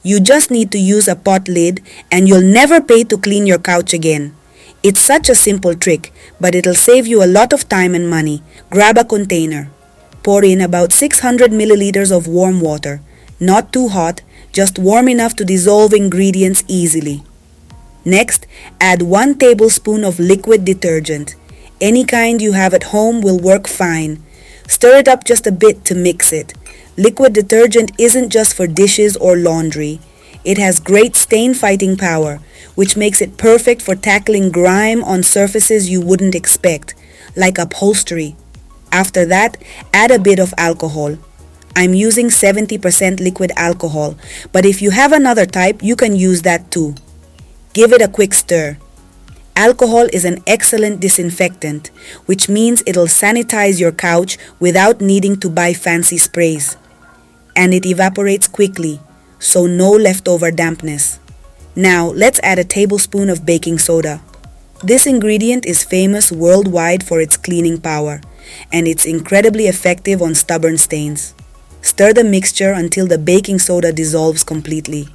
You just need to use a pot lid and you'll never pay to clean your couch again. It's such a simple trick, but it'll save you a lot of time and money. Grab a container. Pour in about 600 milliliters of warm water. Not too hot, just warm enough to dissolve ingredients easily. Next, add 1 tablespoon of liquid detergent. Any kind you have at home will work fine. Stir it up just a bit to mix it. Liquid detergent isn't just for dishes or laundry. It has great stain-fighting power, which makes it perfect for tackling grime on surfaces you wouldn't expect, like upholstery. After that, add a bit of alcohol. I'm using 70% liquid alcohol, but if you have another type, you can use that too. Give it a quick stir. Alcohol is an excellent disinfectant, which means it'll sanitize your couch without needing to buy fancy sprays. And it evaporates quickly, so no leftover dampness. Now, let's add a tablespoon of baking soda. This ingredient is famous worldwide for its cleaning power, and it's incredibly effective on stubborn stains. Stir the mixture until the baking soda dissolves completely.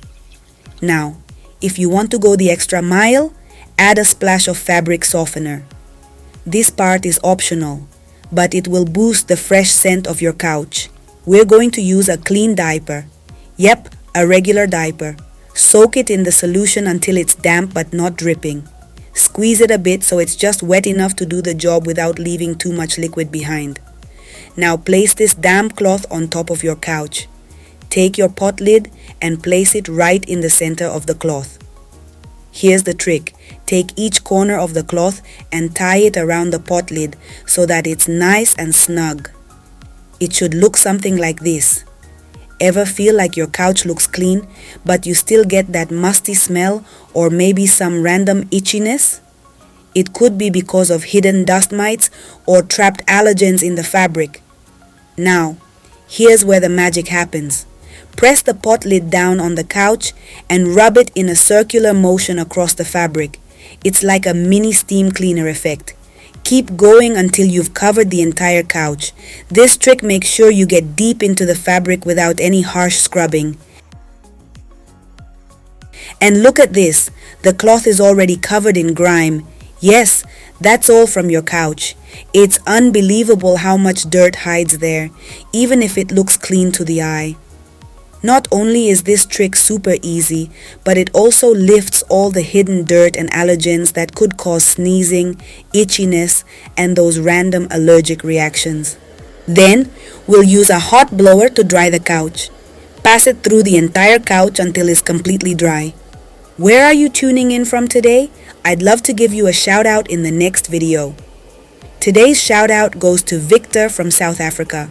Now, if you want to go the extra mile, add a splash of fabric softener. This part is optional, but it will boost the fresh scent of your couch. We're going to use a clean diaper. Yep, a regular diaper. Soak it in the solution until it's damp but not dripping. Squeeze it a bit so it's just wet enough to do the job without leaving too much liquid behind. Now place this damp cloth on top of your couch. Take your pot lid and place it right in the center of the cloth. Here's the trick. Take each corner of the cloth and tie it around the pot lid so that it's nice and snug. It should look something like this. Ever feel like your couch looks clean, but you still get that musty smell or maybe some random itchiness? It could be because of hidden dust mites or trapped allergens in the fabric. Now, here's where the magic happens. Press the pot lid down on the couch and rub it in a circular motion across the fabric. It's like a mini steam cleaner effect. Keep going until you've covered the entire couch. This trick makes sure you get deep into the fabric without any harsh scrubbing. And look at this, the cloth is already covered in grime. Yes, that's all from your couch. It's unbelievable how much dirt hides there, even if it looks clean to the eye. Not only is this trick super easy, but it also lifts all the hidden dirt and allergens that could cause sneezing, itchiness, and those random allergic reactions. Then, we'll use a hot blower to dry the couch. Pass it through the entire couch until it's completely dry. Where are you tuning in from today? I'd love to give you a shout out in the next video. Today's shout out goes to Victor from South Africa.